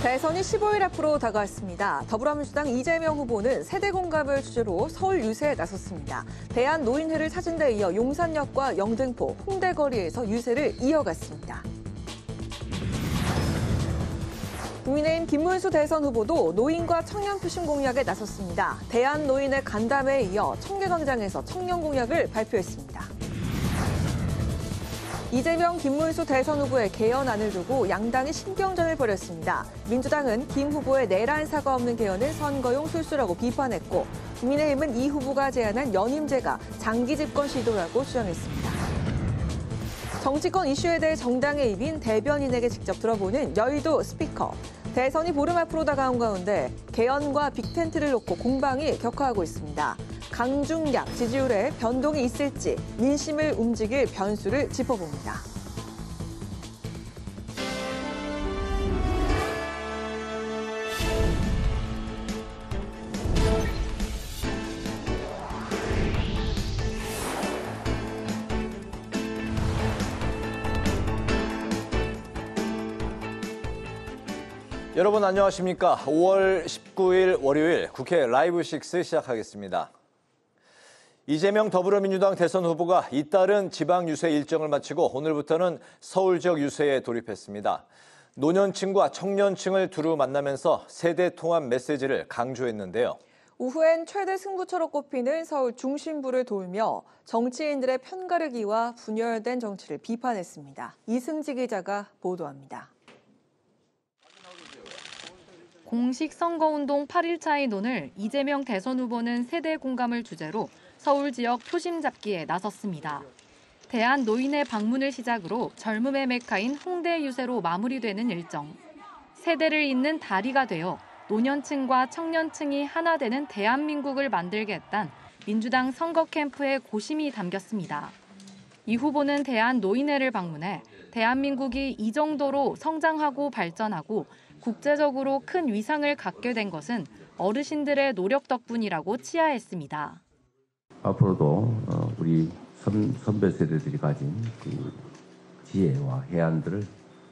대선이 15일 앞으로 다가왔습니다. 더불어민주당 이재명 후보는 세대 공감을 주제로 서울 유세에 나섰습니다. 대한노인회를 찾은 데 이어 용산역과 영등포, 홍대 거리에서 유세를 이어갔습니다. 국민의힘 김문수 대선 후보도 노인과 청년 표심 공약에 나섰습니다. 대한노인회 간담회에 이어 청계광장에서 청년 공약을 발표했습니다. 이재명, 김문수 대선 후보의 개헌안을 두고 양당이 신경전을 벌였습니다. 민주당은 김 후보의 내란 사과 없는 개헌은 선거용 술수라고 비판했고, 국민의힘은 이 후보가 제안한 연임제가 장기 집권 시도라고 주장했습니다. 정치권 이슈에 대해 정당의 입인 대변인에게 직접 들어보는 여의도 스피커. 대선이 보름 앞으로 다가온 가운데 개헌과 빅텐트를 놓고 공방이 격화하고 있습니다. 강중약 지지율에 변동이 있을지 민심을 움직일 변수를 짚어봅니다. 여러분 안녕하십니까? 5월 19일 월요일 국회 라이브 6 시작하겠습니다. 이재명 더불어민주당 대선 후보가 잇따른 지방 유세 일정을 마치고 오늘부터는 서울 지역 유세에 돌입했습니다. 노년층과 청년층을 두루 만나면서 세대 통합 메시지를 강조했는데요. 오후엔 최대 승부처로 꼽히는 서울 중심부를 돌며 정치인들의 편가르기와 분열된 정치를 비판했습니다. 이승지 기자가 보도합니다. 공식 선거운동 8일차인 오늘 이재명 대선 후보는 세대 공감을 주제로 서울 지역 표심 잡기에 나섰습니다. 대한노인회 방문을 시작으로 젊음의 메카인 홍대 유세로 마무리되는 일정. 세대를 잇는 다리가 되어 노년층과 청년층이 하나 되는 대한민국을 만들겠다는 민주당 선거 캠프의 고심이 담겼습니다. 이 후보는 대한노인회를 방문해 대한민국이 이 정도로 성장하고 발전하고 국제적으로 큰 위상을 갖게 된 것은 어르신들의 노력 덕분이라고 치하했습니다. 앞으로도 우리 선배 세대들이 가진 그 지혜와 해안들을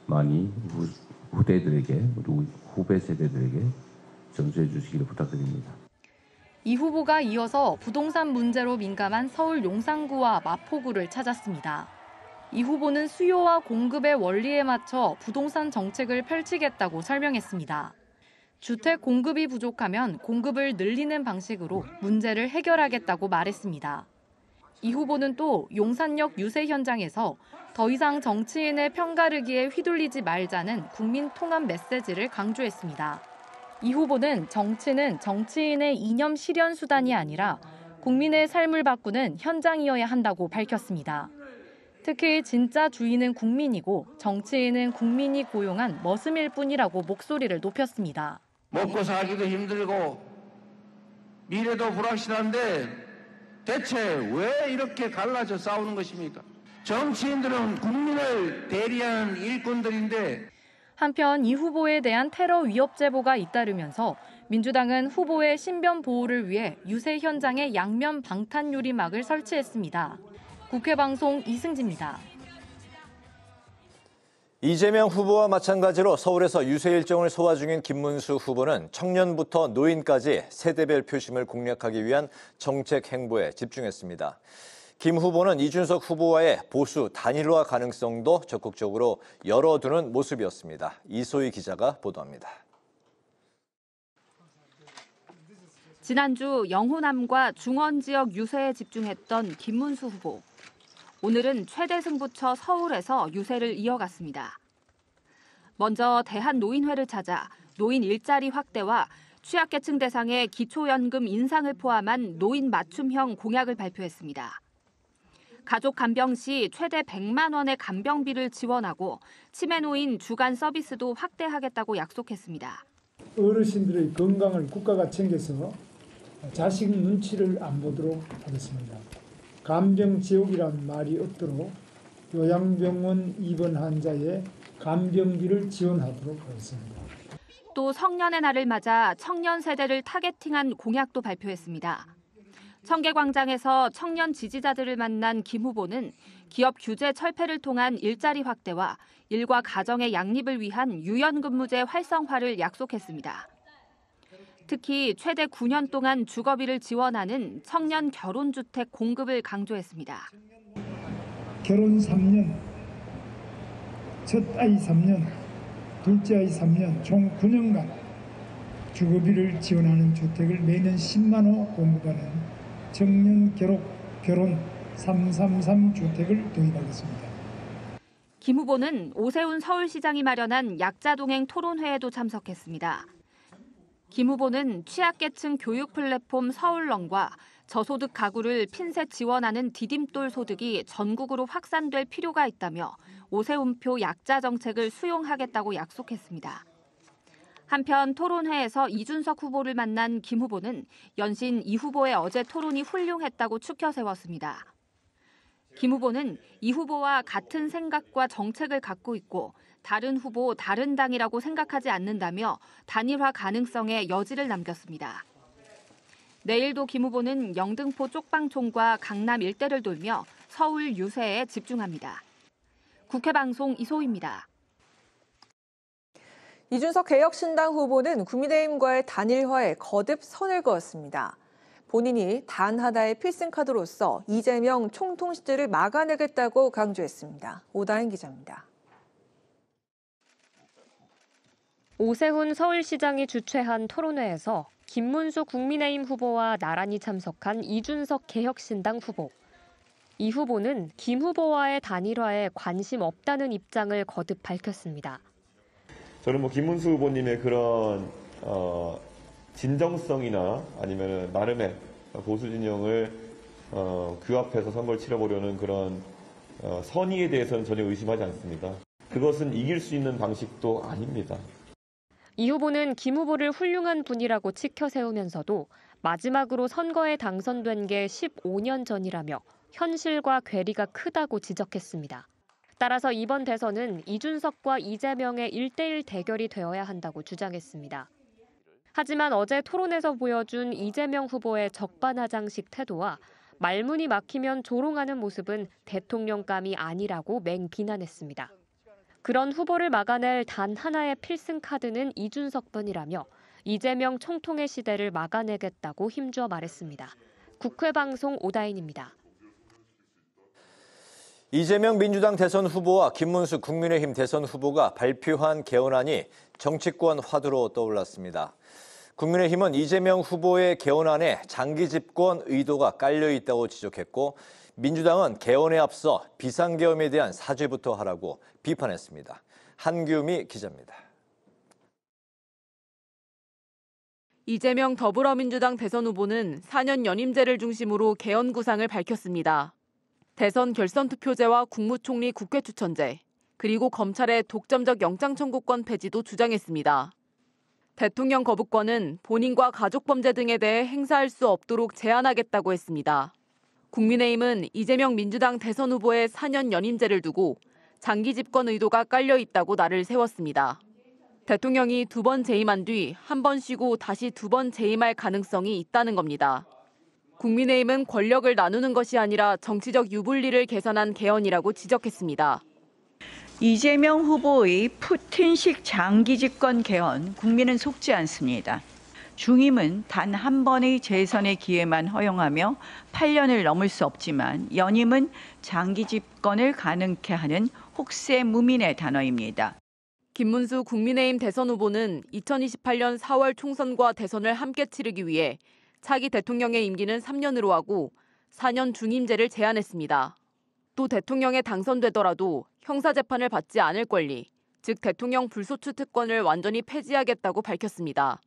많이 후대들에게, 우리 후배 세대들에게 전수해 주시기를 부탁드립니다. 이 후보가 이어서 부동산 문제로 민감한 서울 용산구와 마포구를 찾았습니다. 이 후보는 수요와 공급의 원리에 맞춰 부동산 정책을 펼치겠다고 설명했습니다. 주택 공급이 부족하면 공급을 늘리는 방식으로 문제를 해결하겠다고 말했습니다. 이 후보는 또 용산역 유세 현장에서 더 이상 정치인의 편가르기에 휘둘리지 말자는 국민 통합 메시지를 강조했습니다. 이 후보는 정치는 정치인의 이념 실현 수단이 아니라 국민의 삶을 바꾸는 현장이어야 한다고 밝혔습니다. 특히 진짜 주인은 국민이고 정치인은 국민이 고용한 머슴일 뿐이라고 목소리를 높였습니다. 먹고 살기도 힘들고 미래도 불확실한데 대체 왜 이렇게 갈라져 싸우는 것입니까? 정치인들은 국민을 대리하는 일꾼들인데. 한편 이 후보에 대한 테러 위협 제보가 잇따르면서 민주당은 후보의 신변 보호를 위해 유세 현장에 양면 방탄 유리막을 설치했습니다. 국회 방송 이승지입니다. 이재명 후보와 마찬가지로 서울에서 유세 일정을 소화 중인 김문수 후보는 청년부터 노인까지 세대별 표심을 공략하기 위한 정책 행보에 집중했습니다. 김 후보는 이준석 후보와의 보수 단일화 가능성도 적극적으로 열어두는 모습이었습니다. 이소희 기자가 보도합니다. 지난주 영호남과 중원 지역 유세에 집중했던 김문수 후보. 오늘은 최대 승부처 서울에서 유세를 이어갔습니다. 먼저 대한노인회를 찾아 노인 일자리 확대와 취약계층 대상의 기초연금 인상을 포함한 노인 맞춤형 공약을 발표했습니다. 가족 간병 시 최대 100만 원의 간병비를 지원하고 치매노인 주간 서비스도 확대하겠다고 약속했습니다. 어르신들의 건강을 국가가 챙겨서 자식 눈치를 안 보도록 하겠습니다. 간병 지옥이란 말이 없도록 요양병원 입원 환자의 간병비를 지원하도록 하겠습니다. 또 성년의 날을 맞아 청년 세대를 타겟팅한 공약도 발표했습니다. 청계광장에서 청년 지지자들을 만난 김 후보는 기업 규제 철폐를 통한 일자리 확대와 일과 가정의 양립을 위한 유연근무제 활성화를 약속했습니다. 특히 최대 9년 동안 주거비를 지원하는 청년 결혼주택 공급을 강조했습니다. 결혼 3년, 첫 아이 3년, 둘째 아이 3년, 총 9년간 주거비를 지원하는 주택을 매년 10만 호 공급하는 청년 결혼 333 주택을 도입하겠습니다. 김 후보는 오세훈 서울시장이 마련한 약자동행 토론회에도 참석했습니다. 김 후보는 취약계층 교육 플랫폼 서울런과 저소득 가구를 핀셋 지원하는 디딤돌 소득이 전국으로 확산될 필요가 있다며 오세훈표 약자 정책을 수용하겠다고 약속했습니다. 한편 토론회에서 이준석 후보를 만난 김 후보는 연신 이 후보의 어제 토론이 훌륭했다고 추켜 세웠습니다. 김 후보는 이 후보와 같은 생각과 정책을 갖고 있고 다른 후보, 다른 당이라고 생각하지 않는다며 단일화 가능성에 여지를 남겼습니다. 내일도 김 후보는 영등포 쪽방촌과 강남 일대를 돌며 서울 유세에 집중합니다. 국회방송 이소희입니다. 이준석 개혁신당 후보는 국민의힘과의 단일화에 거듭 선을 그었습니다. 본인이 단 하나의 필승카드로서 이재명 총통 시대를 막아내겠다고 강조했습니다. 오다인 기자입니다. 오세훈 서울시장이 주최한 토론회에서 김문수 국민의힘 후보와 나란히 참석한 이준석 개혁신당 후보. 이 후보는 김 후보와의 단일화에 관심 없다는 입장을 거듭 밝혔습니다. 저는 김문수 후보님의 그런 진정성이나 아니면 나름의 보수 진영을 그 앞에서 선거를 치러보려는 그런 선의에 대해서는 전혀 의심하지 않습니다. 그것은 이길 수 있는 방식도 아닙니다. 이 후보는 김 후보를 훌륭한 분이라고 치켜 세우면서도 마지막으로 선거에 당선된 게 15년 전이라며 현실과 괴리가 크다고 지적했습니다. 따라서 이번 대선은 이준석과 이재명의 1대1 대결이 되어야 한다고 주장했습니다. 하지만 어제 토론에서 보여준 이재명 후보의 적반하장식 태도와 말문이 막히면 조롱하는 모습은 대통령감이 아니라고 맹비난했습니다. 그런 후보를 막아낼 단 하나의 필승카드는 이준석뿐이라며 이재명 총통의 시대를 막아내겠다고 힘주어 말했습니다. 국회방송 오다인입니다. 이재명 민주당 대선 후보와 김문수 국민의힘 대선 후보가 발표한 개헌안이 정치권 화두로 떠올랐습니다. 국민의힘은 이재명 후보의 개헌안에 장기 집권 의도가 깔려 있다고 지적했고 민주당은 개헌에 앞서 비상계엄에 대한 사죄부터 하라고 비판했습니다. 한규미 기자입니다. 이재명 더불어민주당 대선 후보는 4년 연임제를 중심으로 개헌 구상을 밝혔습니다. 대선 결선투표제와 국무총리 국회추천제, 그리고 검찰의 독점적 영장청구권 폐지도 주장했습니다. 대통령 거부권은 본인과 가족범죄 등에 대해 행사할 수 없도록 제한하겠다고 했습니다. 국민의힘은 이재명 민주당 대선 후보의 4년 연임제를 두고 장기 집권 의도가 깔려 있다고 날을 세웠습니다. 대통령이 2번 재임한 뒤 한 번 쉬고 다시 2번 재임할 가능성이 있다는 겁니다. 국민의힘은 권력을 나누는 것이 아니라 정치적 유불리를 계산한 개헌이라고 지적했습니다. 이재명 후보의 푸틴식 장기 집권 개헌, 국민은 속지 않습니다. 중임은 단 한 번의 재선의 기회만 허용하며 8년을 넘을 수 없지만 연임은 장기 집권을 가능케 하는 혹세무민의 단어입니다. 김문수 국민의힘 대선 후보는 2028년 4월 총선과 대선을 함께 치르기 위해 차기 대통령의 임기는 3년으로 하고 4년 중임제를 제안했습니다. 또 대통령에 당선되더라도 형사재판을 받지 않을 권리, 즉 대통령 불소추 특권을 완전히 폐지하겠다고 밝혔습니다.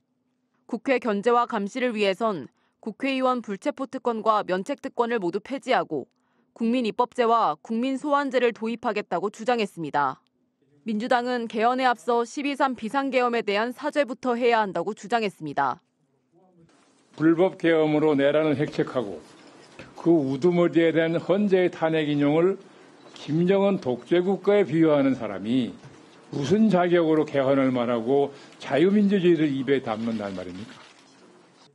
국회 견제와 감시를 위해선 국회의원 불체포 특권과 면책 특권을 모두 폐지하고 국민입법제와 국민소환제를 도입하겠다고 주장했습니다. 민주당은 개헌에 앞서 12.3 비상계엄에 대한 사죄부터 해야 한다고 주장했습니다. 불법 계엄으로 내란을 획책하고 그 우두머리에 대한 헌재의 탄핵 인용을 김정은 독재국가에 비유하는 사람이 무슨 자격으로 개헌을 말하고 자유민주주의를 입에 담는단 말입니까?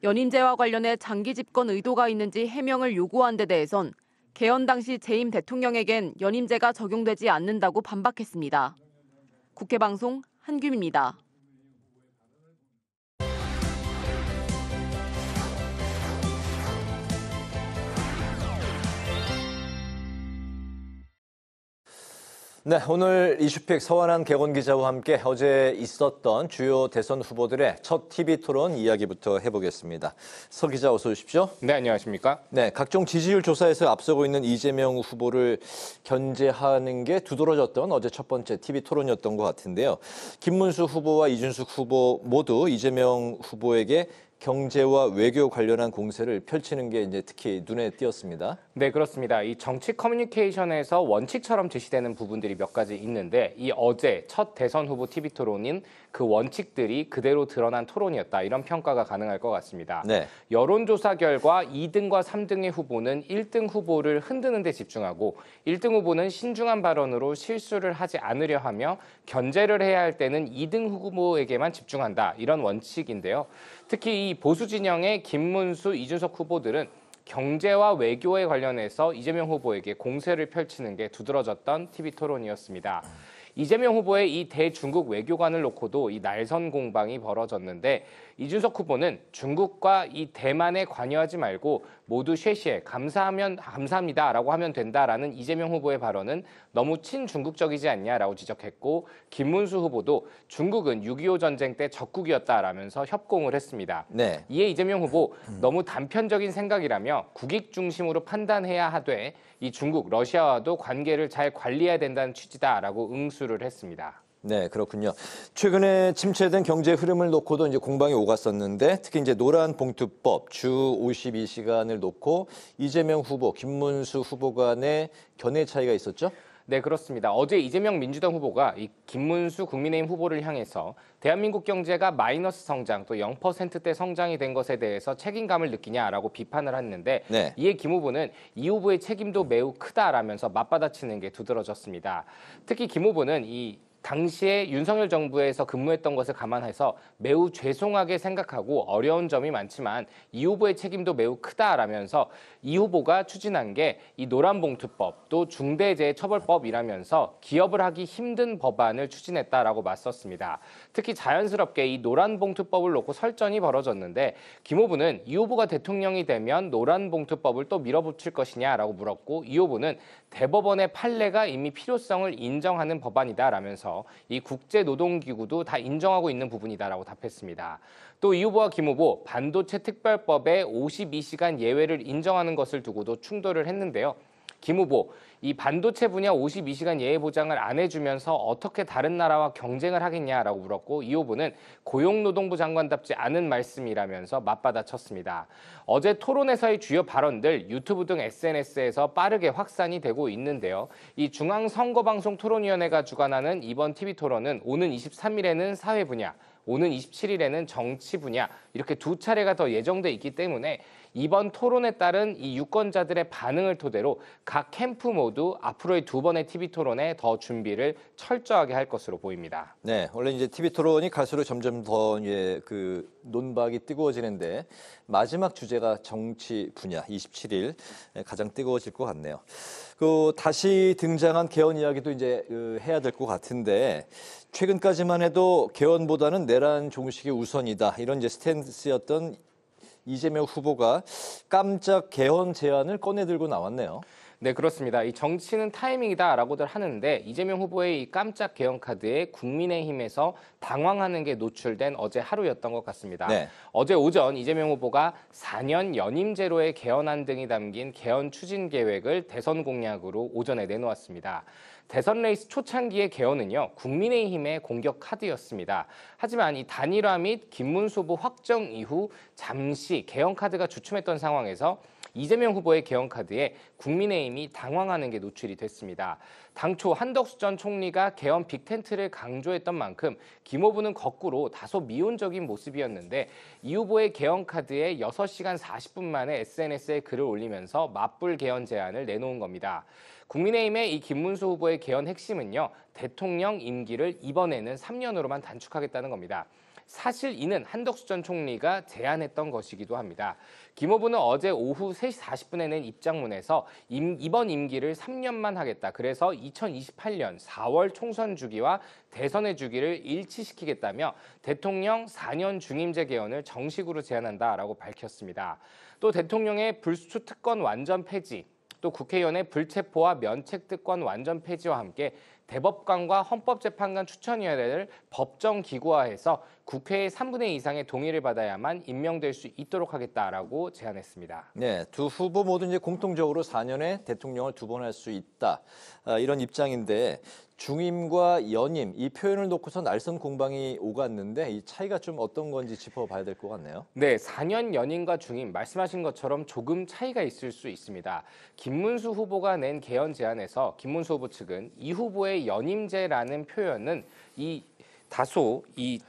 연임제와 관련해 장기 집권 의도가 있는지 해명을 요구한 데 대해선 개헌 당시 재임 대통령에겐 연임제가 적용되지 않는다고 반박했습니다. 국회 방송 한규미입니다. 네, 오늘 이슈픽 서완한 개건 기자와 함께 어제 있었던 주요 대선 후보들의 첫 TV 토론 이야기부터 해보겠습니다. 서 기자 어서 오십시오. 네, 안녕하십니까? 네, 각종 지지율 조사에서 앞서고 있는 이재명 후보를 견제하는 게 두드러졌던 어제 첫 번째 TV 토론이었던 것 같은데요. 김문수 후보와 이준석 후보 모두 이재명 후보에게 경제와 외교 관련한 공세를 펼치는 게 이제 특히 눈에 띄었습니다. 네, 그렇습니다. 이 정치 커뮤니케이션에서 원칙처럼 제시되는 부분들이 몇 가지 있는데 이 어제 첫 대선 후보 TV 토론인 그 원칙들이 그대로 드러난 토론이었다. 이런 평가가 가능할 것 같습니다. 네. 여론조사 결과 2등과 3등의 후보는 1등 후보를 흔드는 데 집중하고 1등 후보는 신중한 발언으로 실수를 하지 않으려 하며 견제를 해야 할 때는 2등 후보에게만 집중한다. 이런 원칙인데요. 특히 이 보수 진영의 김문수, 이준석 후보들은 경제와 외교에 관련해서 이재명 후보에게 공세를 펼치는 게 두드러졌던 TV 토론이었습니다. 이재명 후보의 이 대중국 외교관을 놓고도 이 날선 공방이 벌어졌는데 이준석 후보는 중국과 이 대만에 관여하지 말고 모두 쉐시에 감사하면 감사합니다라고 하면 된다라는 이재명 후보의 발언은 너무 친중국적이지 않냐라고 지적했고 김문수 후보도 중국은 6.25 전쟁 때 적국이었다라면서 협공을 했습니다. 네. 이에 이재명 후보 너무 단편적인 생각이라며 국익 중심으로 판단해야 하되 이 중국, 러시아와도 관계를 잘 관리해야 된다는 취지다라고 응수를 했습니다. 네, 그렇군요. 최근에 침체된 경제 흐름을 놓고도 이제 공방이 오갔었는데 특히 이제 노란 봉투법, 주 52시간을 놓고 이재명 후보, 김문수 후보 간의 견해 차이가 있었죠? 네, 그렇습니다. 어제 이재명 민주당 후보가 이 김문수 국민의힘 후보를 향해서 대한민국 경제가 마이너스 성장 또 0%대 성장이 된 것에 대해서 책임감을 느끼냐라고 비판을 했는데 네. 이에 김 후보는 이 후보의 책임도 매우 크다라면서 맞받아치는 게 두드러졌습니다. 특히 김 후보는 이 당시에 윤석열 정부에서 근무했던 것을 감안해서 매우 죄송하게 생각하고 어려운 점이 많지만 이 후보의 책임도 매우 크다라면서 이 후보가 추진한 게 이 노란봉투법 또 중대재해처벌법이라면서 기업을 하기 힘든 법안을 추진했다라고 맞섰습니다. 특히 자연스럽게 이 노란봉투법을 놓고 설전이 벌어졌는데 김 후보는 이 후보가 대통령이 되면 노란봉투법을 또 밀어붙일 것이냐라고 물었고 이 후보는 대법원의 판례가 이미 필요성을 인정하는 법안이다라면서 이 국제노동기구도 다 인정하고 있는 부분이다라고 답했습니다. 또 이 후보와 김 후보 반도체 특별법에 52시간 예외를 인정하는 것을 두고도 충돌을 했는데요. 김 후보, 이 반도체 분야 52시간 예외 보장을 안 해주면서 어떻게 다른 나라와 경쟁을 하겠냐라고 물었고 이 후보는 고용노동부 장관답지 않은 말씀이라면서 맞받아쳤습니다. 어제 토론에서의 주요 발언들 유튜브 등 SNS에서 빠르게 확산이 되고 있는데요. 이 중앙선거방송토론위원회가 주관하는 이번 TV 토론은 오는 23일에는 사회 분야, 오는 27일에는 정치 분야 이렇게 두 차례가 더 예정돼 있기 때문에 이번 토론에 따른 이 유권자들의 반응을 토대로 각 캠프 모두 앞으로의 두 번의 TV 토론에 더 준비를 철저하게 할 것으로 보입니다. 네, 원래 이제 TV 토론이 갈수록 점점 더 그 논박이 뜨거워지는데 마지막 주제가 정치 분야 27일 가장 뜨거워질 것 같네요. 그 다시 등장한 개헌 이야기도 이제 해야 될 것 같은데 최근까지만 해도 개헌보다는 내란 종식이 우선이다 이런 이제 스탠스였던 이재명 후보가 깜짝 개헌 제안을 꺼내들고 나왔네요. 네, 그렇습니다. 이 정치는 타이밍이다라고들 하는데 이재명 후보의 이 깜짝 개헌 카드에 국민의힘에서 당황하는 게 노출된 어제 하루였던 것 같습니다. 네. 어제 오전 이재명 후보가 4년 연임제로의 개헌안 등이 담긴 개헌 추진 계획을 대선 공약으로 오전에 내놓았습니다. 대선 레이스 초창기의 개헌은요, 국민의힘의 공격 카드였습니다. 하지만 이 단일화 및 김문수 후보 확정 이후 잠시 개헌 카드가 주춤했던 상황에서 이재명 후보의 개헌 카드에 국민의힘이 당황하는 게 노출이 됐습니다. 당초 한덕수 전 총리가 개헌 빅텐트를 강조했던 만큼 김 후보는 거꾸로 다소 미온적인 모습이었는데 이 후보의 개헌 카드에 6시간 40분 만에 SNS에 글을 올리면서 맞불 개헌 제안을 내놓은 겁니다. 국민의힘의 이 김문수 후보의 개헌 핵심은요, 대통령 임기를 이번에는 3년으로만 단축하겠다는 겁니다. 사실 이는 한덕수 전 총리가 제안했던 것이기도 합니다. 김 후보는 어제 오후 3시 40분에 낸 입장문에서 이번 임기를 3년만 하겠다. 그래서 2028년 4월 총선 주기와 대선의 주기를 일치시키겠다며 대통령 4년 중임제 개헌을 정식으로 제안한다라고 밝혔습니다. 또 대통령의 불수출 특권 완전 폐지, 또 국회의원의 불체포와 면책 특권 완전 폐지와 함께 대법관과 헌법재판관 추천위원회를 법정 기구화해서 국회의 3분의 2 이상의 동의를 받아야만 임명될 수 있도록 하겠다라고 제안했습니다. 네, 두 후보 모두 이제 공통적으로 4년에 대통령을 2번 할 수 있다. 이런 입장인데 중임과 연임 이 표현을 놓고서 날선 공방이 오갔는데 이 차이가 좀 어떤 건지 짚어봐야 될 것 같네요. 네, 4년 연임과 중임 말씀하신 것처럼 조금 차이가 있을 수 있습니다. 김문수 후보가 낸 개헌 제안에서 김문수 후보 측은 이 후보의 연임제라는 표현은 다소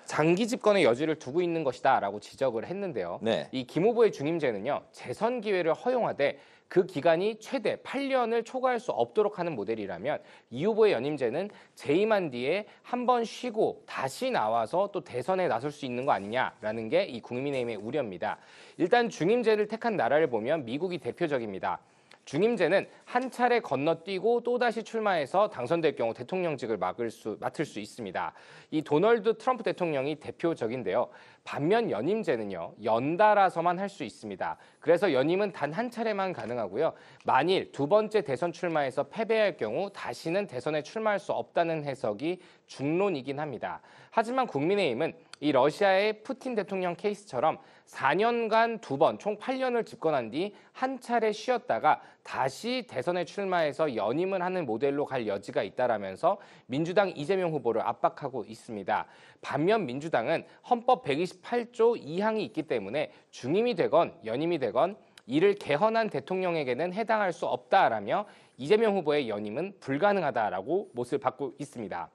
장기 집권의 여지를 두고 있는 것이다라고 지적을 했는데요. 네. 이 김 후보의 중임제는요, 재선 기회를 허용하되 그 기간이 최대 8년을 초과할 수 없도록 하는 모델이라면 이 후보의 연임제는 재임한 뒤에 한 번 쉬고 다시 나와서 또 대선에 나설 수 있는 거 아니냐라는 게 이 국민의힘의 우려입니다. 일단 중임제를 택한 나라를 보면 미국이 대표적입니다. 중임제는 한 차례 건너뛰고 또다시 출마해서 당선될 경우 대통령직을 맡을 수 있습니다. 이 도널드 트럼프 대통령이 대표적인데요. 반면 연임제는요, 연달아서만 할 수 있습니다. 그래서 연임은 단 한 차례만 가능하고요. 만일 두 번째 대선 출마에서 패배할 경우 다시는 대선에 출마할 수 없다는 해석이 중론이긴 합니다. 하지만 국민의힘은 이 러시아의 푸틴 대통령 케이스처럼 4년간 2번, 총 8년을 집권한 뒤 한 차례 쉬었다가 다시 대선에 출마해서 연임을 하는 모델로 갈 여지가 있다라면서 민주당 이재명 후보를 압박하고 있습니다. 반면 민주당은 헌법 128조 2항이 있기 때문에 중임이 되건 연임이 되건 이를 개헌한 대통령에게는 해당할 수 없다라며 이재명 후보의 연임은 불가능하다라고 못을 받고 있습니다.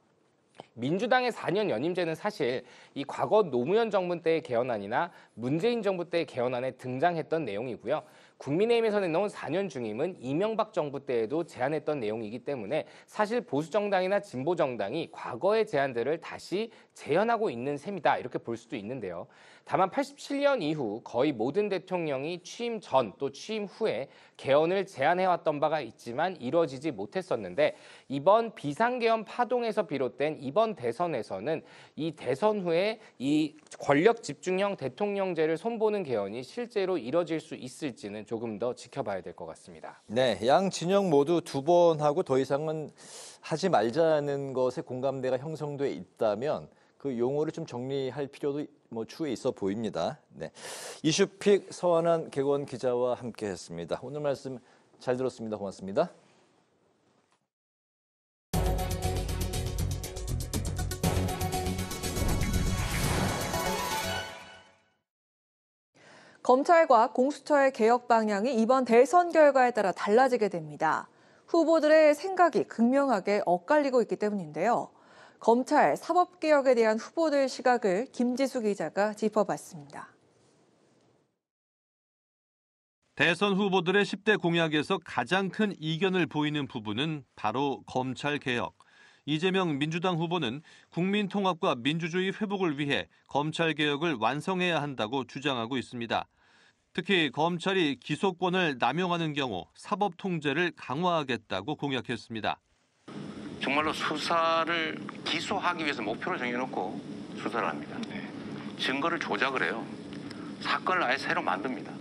민주당의 4년 연임제는 사실 이 과거 노무현 정부 때의 개헌안이나 문재인 정부 때의 개헌안에 등장했던 내용이고요. 국민의힘에서 내놓은 4년 중임은 이명박 정부 때에도 제안했던 내용이기 때문에 사실 보수정당이나 진보정당이 과거의 제안들을 다시 재현하고 있는 셈이다 이렇게 볼 수도 있는데요. 다만 87년 이후 거의 모든 대통령이 취임 전 또 취임 후에 개헌을 제안해왔던 바가 있지만 이루어지지 못했었는데 이번 비상개헌 파동에서 비롯된 이번 대선에서는 이 대선 후에 이 권력 집중형 대통령제를 손보는 개헌이 실제로 이뤄질 수 있을지는 조금 더 지켜봐야 될 것 같습니다. 네, 양 진영 모두 2번 하고 더 이상은 하지 말자는 것에 공감대가 형성돼 있다면 그 용어를 좀 정리할 필요도 추후에 있어 보입니다. 네, 이슈픽 서한한 개건 기자와 함께했습니다. 오늘 말씀 잘 들었습니다. 고맙습니다. 검찰과 공수처의 개혁 방향이 이번 대선 결과에 따라 달라지게 됩니다. 후보들의 생각이 극명하게 엇갈리고 있기 때문인데요. 검찰 사법개혁에 대한 후보들 시각을 김지수 기자가 짚어봤습니다. 대선 후보들의 10대 공약에서 가장 큰 이견을 보이는 부분은 바로 검찰개혁. 이재명 민주당 후보는 국민 통합과 민주주의 회복을 위해 검찰개혁을 완성해야 한다고 주장하고 있습니다. 특히 검찰이 기소권을 남용하는 경우 사법 통제를 강화하겠다고 공약했습니다. 정말로 수사를 기소하기 위해서 목표를 정해놓고 수사를 합니다. 증거를 조작을 해요. 사건을 아예 새로 만듭니다.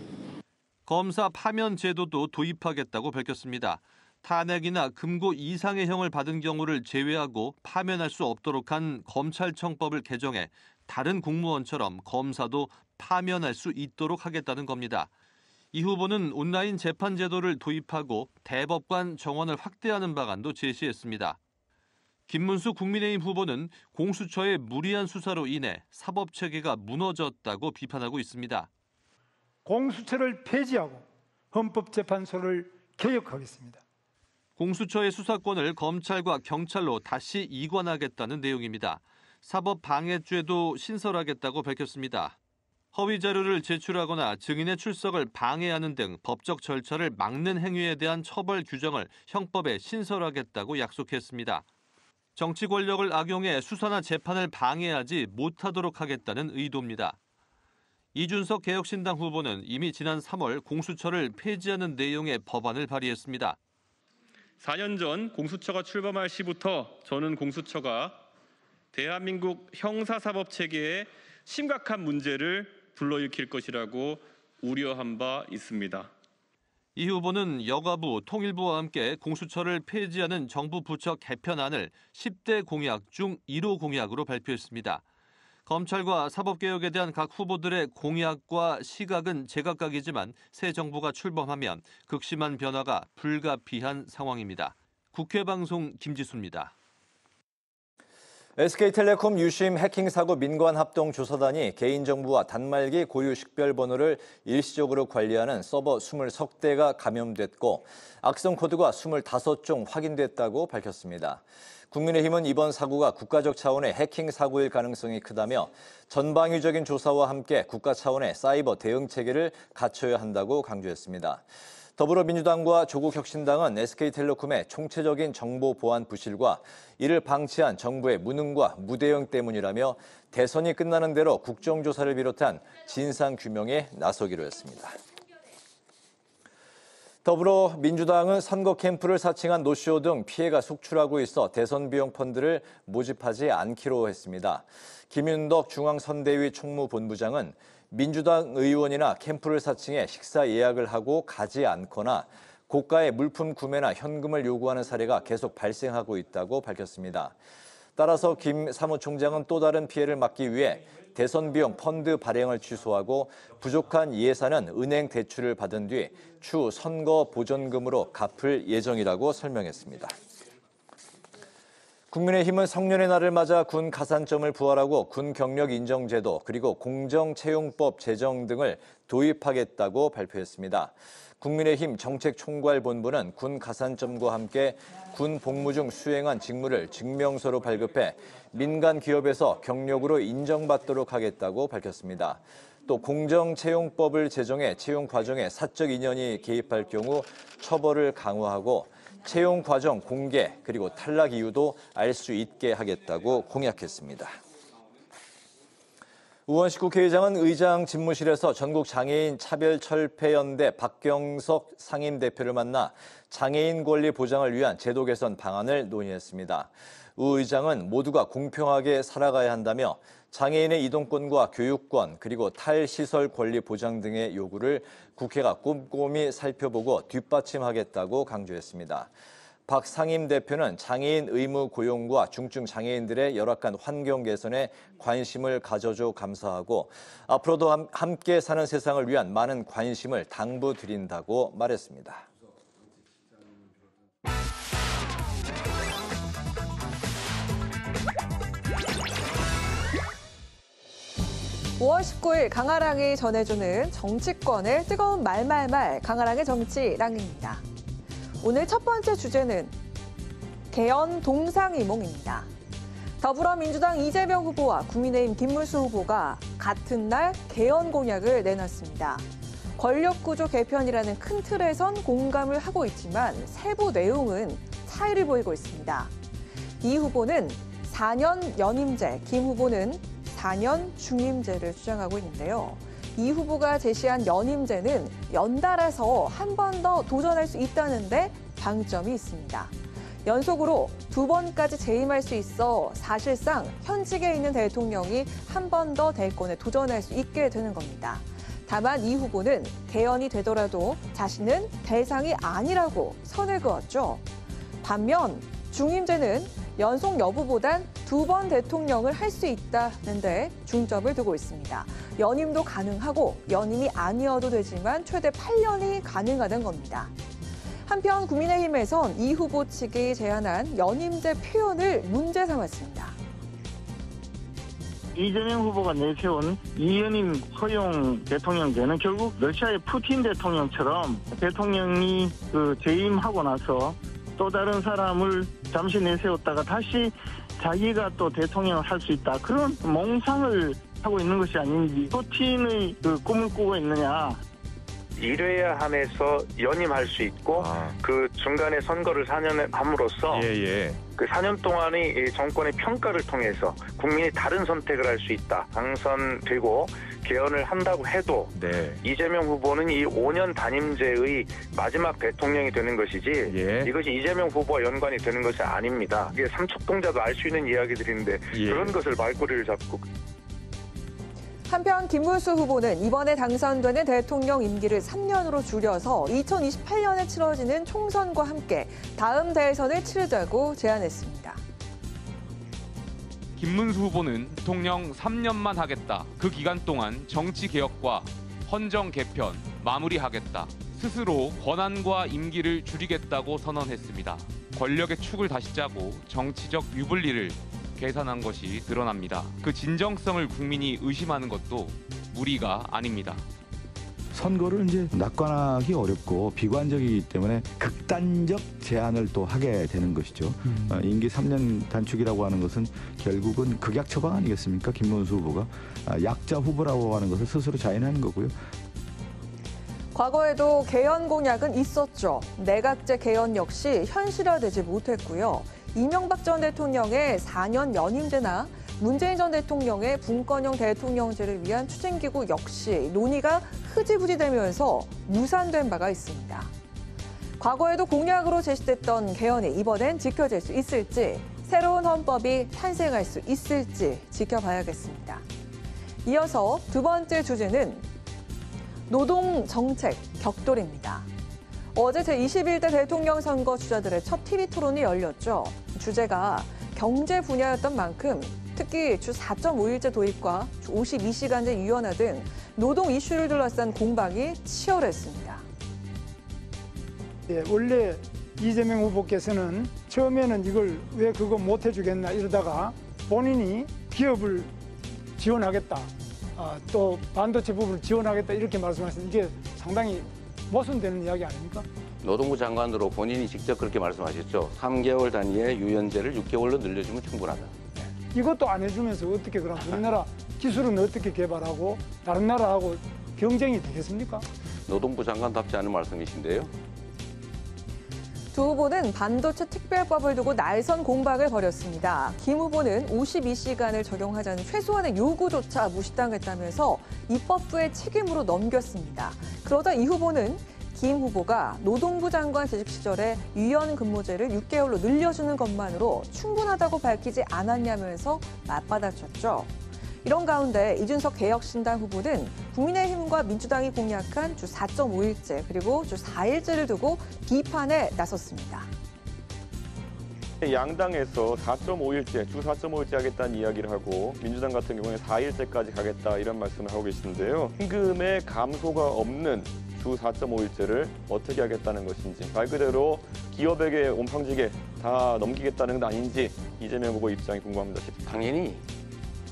검사 파면 제도도 도입하겠다고 밝혔습니다. 탄핵이나 금고 이상의 형을 받은 경우를 제외하고 파면할 수 없도록 한 검찰청법을 개정해 다른 공무원처럼 검사도 파면할 수 있도록 하겠다는 겁니다. 이 후보는 온라인 재판 제도를 도입하고 대법관 정원을 확대하는 방안도 제시했습니다. 김문수 국민의힘 후보는 공수처의 무리한 수사로 인해 사법체계가 무너졌다고 비판하고 있습니다. 공수처를 폐지하고 헌법재판소를 개혁하겠습니다. 공수처의 수사권을 검찰과 경찰로 다시 이관하겠다는 내용입니다. 사법방해죄도 신설하겠다고 밝혔습니다. 허위 자료를 제출하거나 증인의 출석을 방해하는 등 법적 절차를 막는 행위에 대한 처벌 규정을 형법에 신설하겠다고 약속했습니다. 정치 권력을 악용해 수사나 재판을 방해하지 못하도록 하겠다는 의도입니다. 이준석 개혁신당 후보는 이미 지난 3월 공수처를 폐지하는 내용의 법안을 발의했습니다. 4년 전 공수처가 출범할 시부터 저는 공수처가 대한민국 형사사법 체계에 심각한 문제를 불러일으킬 것이라고 우려한 바 있습니다. 이 후보는 여가부, 통일부와 함께 공수처를 폐지하는 정부 부처 개편안을 10대 공약 중 1호 공약으로 발표했습니다. 검찰과 사법개혁에 대한 각 후보들의 공약과 시각은 제각각이지만 새 정부가 출범하면 극심한 변화가 불가피한 상황입니다. 국회방송 김지수입니다. SK텔레콤 유심 해킹 사고 민관합동조사단이 개인정보와 단말기 고유 식별번호를 일시적으로 관리하는 서버 20 석대가 감염됐고 악성 코드가 25종 확인됐다고 밝혔습니다. 국민의힘은 이번 사고가 국가적 차원의 해킹 사고일 가능성이 크다며 전방위적인 조사와 함께 국가 차원의 사이버 대응 체계를 갖춰야 한다고 강조했습니다. 더불어민주당과 조국혁신당은 SK텔레콤의 총체적인 정보 보안 부실과 이를 방치한 정부의 무능과 무대응 때문이라며 대선이 끝나는 대로 국정조사를 비롯한 진상규명에 나서기로 했습니다. 더불어민주당은 선거 캠프를 사칭한 노쇼 등 피해가 속출하고 있어 대선 비용 펀드를 모집하지 않기로 했습니다. 김윤덕 중앙선대위 총무본부장은 민주당 의원이나 캠프를 사칭해 식사 예약을 하고 가지 않거나 고가의 물품 구매나 현금을 요구하는 사례가 계속 발생하고 있다고 밝혔습니다. 따라서 김 사무총장은 또 다른 피해를 막기 위해 대선 비용 펀드 발행을 취소하고 부족한 예산은 은행 대출을 받은 뒤 추후 선거 보전금으로 갚을 예정이라고 설명했습니다. 국민의힘은 성년의 날을 맞아 군 가산점을 부활하고 군 경력 인정 제도 그리고 공정채용법 제정 등을 도입하겠다고 발표했습니다. 국민의힘 정책총괄본부는 군 가산점과 함께 군 복무 중 수행한 직무를 증명서로 발급해 민간 기업에서 경력으로 인정받도록 하겠다고 밝혔습니다. 또 공정채용법을 제정해 채용 과정에 사적 인연이 개입할 경우 처벌을 강화하고 채용 과정 공개 그리고 탈락 이유도 알 수 있게 하겠다고 공약했습니다. 우원식 국회의장은 의장 집무실에서 전국장애인 차별철폐연대 박경석 상임대표를 만나 장애인 권리 보장을 위한 제도 개선 방안을 논의했습니다. 우 의장은 모두가 공평하게 살아가야 한다며 장애인의 이동권과 교육권 그리고 탈시설 권리 보장 등의 요구를 국회가 꼼꼼히 살펴보고 뒷받침하겠다고 강조했습니다. 박 상임대표는 장애인 의무 고용과 중증 장애인들의 열악한 환경 개선에 관심을 가져줘 감사하고 앞으로도 함께 사는 세상을 위한 많은 관심을 당부드린다고 말했습니다. (5월 19일) 강아랑이 전해주는 정치권의 뜨거운 말말말 강아랑의 정치랑입니다. 오늘 첫 번째 주제는 개헌 동상이몽입니다. 더불어민주당 이재명 후보와 국민의힘 김문수 후보가 같은 날 개헌 공약을 내놨습니다. 권력구조 개편이라는 큰 틀에선 공감을 하고 있지만 세부 내용은 차이를 보이고 있습니다. 이 후보는 4년 연임제, 김 후보는 4년 중임제를 주장하고 있는데요. 이 후보가 제시한 연임제는 연달아서 한 번 더 도전할 수 있다는데 방점이 있습니다. 연속으로 2번까지 재임할 수 있어 사실상 현직에 있는 대통령이 한 번 더 대권에 도전할 수 있게 되는 겁니다. 다만 이 후보는 개헌이 되더라도 자신은 대상이 아니라고 선을 그었죠. 반면 중임제는 연속 여부보단 2번 대통령을 할 수 있다는데 중점을 두고 있습니다. 연임도 가능하고 연임이 아니어도 되지만 최대 8년이 가능하다는 겁니다. 한편 국민의힘에선 이 후보 측이 제안한 연임제 표현을 문제 삼았습니다. 이재명 후보가 내세운 이연임 허용 대통령제는 결국 러시아의 푸틴 대통령처럼 대통령이 재임하고 나서 또 다른 사람을 잠시 내세웠다가 다시 자기가 또 대통령을 할 수 있다. 그런 몽상을 하고 있는 것이 아닌지 푸틴의 꿈을 꾸고 있느냐. 1회 한해서 연임할 수 있고 그 중간에 선거를 4년 함으로써 그 4년 동안의 이 정권의 평가를 통해서 국민이 다른 선택을 할 수 있다. 당선되고 개헌을 한다고 해도 이재명 후보는 이 5년 단임제의 마지막 대통령이 되는 것이지 이것이 이재명 후보와 연관이 되는 것이 아닙니다. 이게 삼척동자도 알 수 있는 이야기들인데 그런 것을 말꼬리를 잡고. 한편 김문수 후보는 이번에 당선되는 대통령 임기를 3년으로 줄여서 2028년에 치러지는 총선과 함께 다음 대선을 치르자고 제안했습니다. 김문수 후보는 대통령 3년만 하겠다. 그 기간 동안 정치 개혁과 헌정 개편 마무리하겠다. 스스로 권한과 임기를 줄이겠다고 선언했습니다. 권력의 축을 다시 짜고 정치적 유불리를 계산한 것이 드러납니다. 그 진정성을 국민이 의심하는 것도 무리가 아닙니다. 선거를 이제 낙관하기 어렵고 비관적이기 때문에 극단적 제안을 또 하게 되는 것이죠. 임기 3년 단축이라고 하는 것은 결국은 극약 처방 아니겠습니까? 김문수 후보가 약자 후보라고 하는 것을 스스로 자인하는 거고요. 과거에도 개헌 공약은 있었죠. 내각제 개헌 역시 현실화되지 못했고요. 이명박 전 대통령의 4년 연임제나 문재인 전 대통령의 분권형 대통령제를 위한 추진기구 역시 논의가 흐지부지되면서 무산된 바가 있습니다. 과거에도 공약으로 제시됐던 개헌이 이번엔 지켜질 수 있을지, 새로운 헌법이 탄생할 수 있을지 지켜봐야겠습니다. 이어서 두 번째 주제는 노동정책 격돌입니다. 어제 제21대 대통령 선거 주자들의 첫 TV 토론이 열렸죠. 주제가 경제 분야였던 만큼 특히 주 4.5일제 도입과 주 52시간제 유연화 등 노동 이슈를 둘러싼 공방이 치열했습니다. 원래 이재명 후보께서는 처음에는 이걸 왜 그거 못 해주겠나 이러다가 본인이 기업을 지원하겠다, 또 반도체 부분을 지원하겠다 이렇게 말씀하셨는데 이게 상당히 모순되는 이야기 아닙니까? 노동부 장관으로 본인이 직접 그렇게 말씀하셨죠. 3개월 단위의 유연제를 6개월로 늘려주면 충분하다. 이것도 안 해주면서 어떻게 그럼 우리나라 기술은 어떻게 개발하고 다른 나라하고 경쟁이 되겠습니까? 노동부 장관답지 않은 말씀이신데요. 두 후보는 반도체 특별법을 두고 날선 공방을 벌였습니다. 김 후보는 52시간을 적용하자는 최소한의 요구조차 무시당했다면서 입법부의 책임으로 넘겼습니다. 그러다 이 후보는 김 후보가 노동부 장관 재직 시절에 유연근무제를 6개월로 늘려주는 것만으로 충분하다고 밝히지 않았냐면서 맞받아쳤죠. 이런 가운데 이준석 개혁신당 후보는 국민의힘과 민주당이 공약한 주 4.5일제 그리고 주 4일제를 두고 비판에 나섰습니다. 양당에서 4.5일제, 주 4.5일제 하겠다는 이야기를 하고 민주당 같은 경우에 4일제까지 가겠다 이런 말씀을 하고 계시는데요. 임금의 감소가 없는 주 4.5일제를 어떻게 하겠다는 것인지, 말 그대로 기업에게 온팡지게 다 넘기겠다는 건 아닌지 이재명 후보 입장이 궁금합니다. 당연히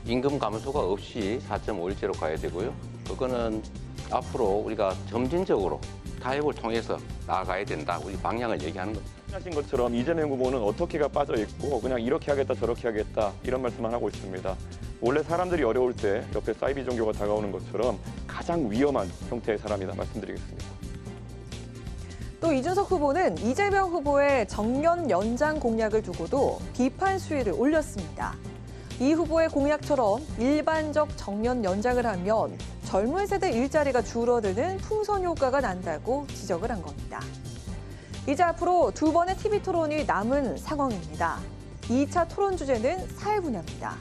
임금 감소가 없이 4.5일제로 가야 되고요. 그거는 앞으로 우리가 점진적으로 타협을 통해서 나아가야 된다. 우리 방향을 얘기하는 겁니다. 하신 것처럼 이재명 후보는 어떻게가 빠져 있고 그냥 이렇게 하겠다 저렇게 하겠다 이런 말씀만 하고 있습니다. 원래 사람들이 어려울 때 옆에 사이비 종교가 다가오는 것처럼 가장 위험한 형태의 사람이다 말씀드리겠습니다. 또 이준석 후보는 이재명 후보의 정년 연장 공약을 두고도 비판 수위를 올렸습니다. 이 후보의 공약처럼 일반적 정년 연장을 하면 젊은 세대 일자리가 줄어드는 풍선 효과가 난다고 지적을 한 겁니다. 이제 앞으로 두 번의 TV 토론이 남은 상황입니다. 2차 토론 주제는 사회 분야입니다.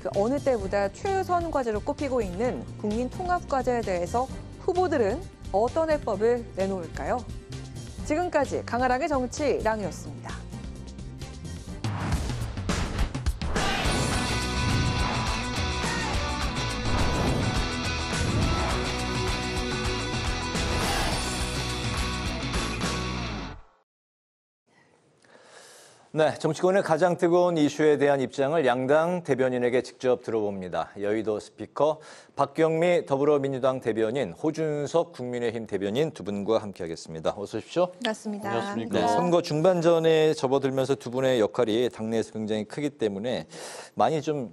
그 어느 때보다 최우선 과제로 꼽히고 있는 국민 통합 과제에 대해서 후보들은 어떤 해법을 내놓을까요? 지금까지 강아랑의 정치랑이었습니다. 네, 정치권의 가장 뜨거운 이슈에 대한 입장을 양당 대변인에게 직접 들어봅니다. 여의도 스피커, 박경미 더불어민주당 대변인, 호준석 국민의힘 대변인 두 분과 함께하겠습니다. 어서 오십시오. 반갑습니다. 안녕하십니까. 네, 선거 중반전에 접어들면서 두 분의 역할이 당내에서 굉장히 크기 때문에 많이 좀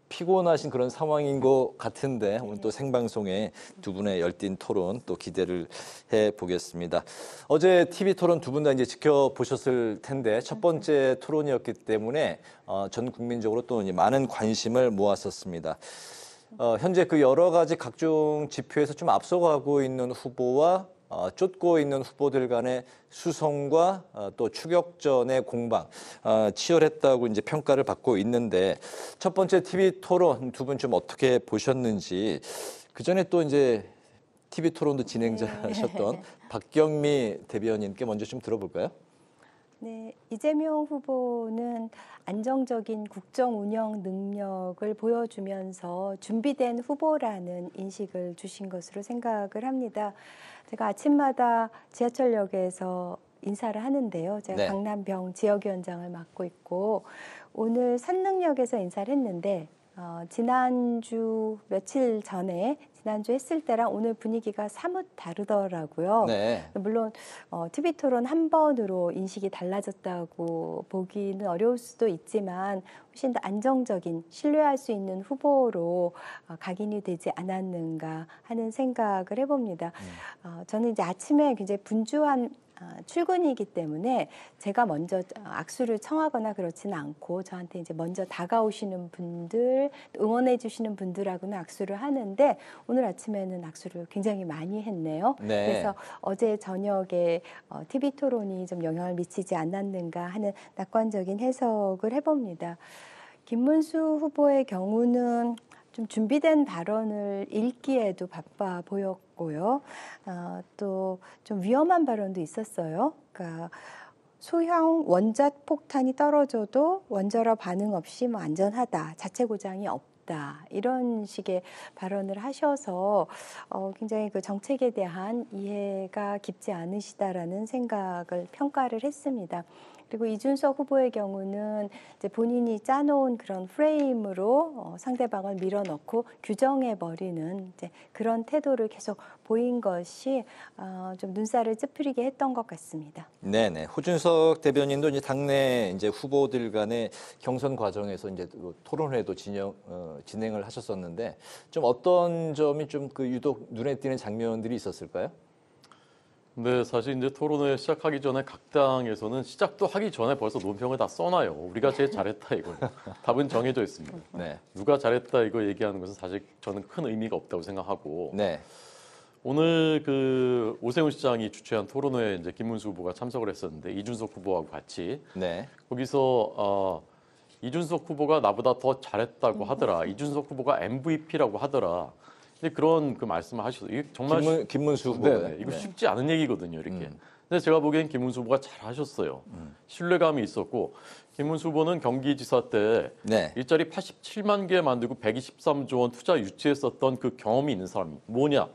피곤하신 그런 상황인 것 같은데 오늘 또 생방송에 두 분의 열띤 토론 또 기대를 해보겠습니다. 어제 TV 토론 두 분 다 이제 지켜보셨을 텐데 첫 번째 토론이었기 때문에 전 국민적으로 또 많은 관심을 모았었습니다. 현재 그 여러 가지 각종 지표에서 좀 앞서가고 있는 후보와 쫓고 있는 후보들 간의 수성과 또 추격전의 공방 치열했다고 이제 평가를 받고 있는데 첫 번째 TV 토론 두 분 좀 어떻게 보셨는지 그 전에 또 이제 TV 토론도 진행자셨던 박경미 대변인께 먼저 좀 들어볼까요? 네, 이재명 후보는 안정적인 국정 운영 능력을 보여주면서 준비된 후보라는 인식을 주신 것으로 생각을 합니다. 제가 아침마다 지하철역에서 인사를 하는데요. 제가 강남병 지역위원장을 맡고 있고 오늘 산능역에서 인사를 했는데 지난주 며칠 전에 지난주 했을 때랑 오늘 분위기가 사뭇 다르더라고요. 네. 물론 TV 토론 한 번으로 인식이 달라졌다고 보기는 어려울 수도 있지만 훨씬 더 안정적인 신뢰할 수 있는 후보로 각인이 되지 않았는가 하는 생각을 해봅니다. 저는 이제 아침에 굉장히 분주한 출근이기 때문에 제가 먼저 악수를 청하거나 그렇지는 않고 저한테 이제 먼저 다가오시는 분들, 응원해 주시는 분들하고는 악수를 하는데 오늘 아침에는 악수를 굉장히 많이 했네요. 네. 그래서 어제 저녁에 TV 토론이 좀 영향을 미치지 않았는가 하는 낙관적인 해석을 해봅니다. 김문수 후보의 경우는 좀 준비된 발언을 읽기에도 바빠 보였고요. 또 좀 위험한 발언도 있었어요. 그러니까 소형 원자폭 폭탄이 떨어져도 원자로 반응 없이 뭐 안전하다, 자체 고장이 없다 이런 식의 발언을 하셔서 굉장히 그 정책에 대한 이해가 깊지 않으시다라는 생각을 평가를 했습니다. 그리고 이준석 후보의 경우는 이제 본인이 짜놓은 그런 프레임으로 상대방을 밀어넣고 규정해버리는 이제 그런 태도를 계속 보인 것이 좀 눈살을 찌푸리게 했던 것 같습니다. 네네. 호준석 대변인도 이제 당내 이제 후보들 간의 경선 과정에서 이제 토론회도 진행을 하셨었는데 좀 어떤 점이 좀 그 유독 눈에 띄는 장면들이 있었을까요? 네, 사실 이제 토론회 시작하기 전에 각 당에서는 시작도 하기 전에 벌써 논평을 다 써놔요. 우리가 제일 잘했다 이거. 답은 정해져 있습니다. 네. 누가 잘했다 이거 얘기하는 것은 사실 저는 큰 의미가 없다고 생각하고. 네. 오늘 그 오세훈 시장이 주최한 토론회에 이제 김문수 후보가 참석을 했었는데 이준석 후보하고 같이. 네. 거기서 이준석 후보가 나보다 더 잘했다고 하더라. 이준석 후보가 MVP라고 하더라. 그런 그 말씀을 하셔서 이게 정말 김문수 후보 이거 쉽지 않은 얘기거든요, 이렇게. 근데 제가 보기엔 김문수 후보가 잘하셨어요. 신뢰감이 있었고 김문수 후보는 경기지사 때 일자리 87만 개 만들고 123조 원 투자 유치했었던 그 경험이 있는 사람이 뭐냐?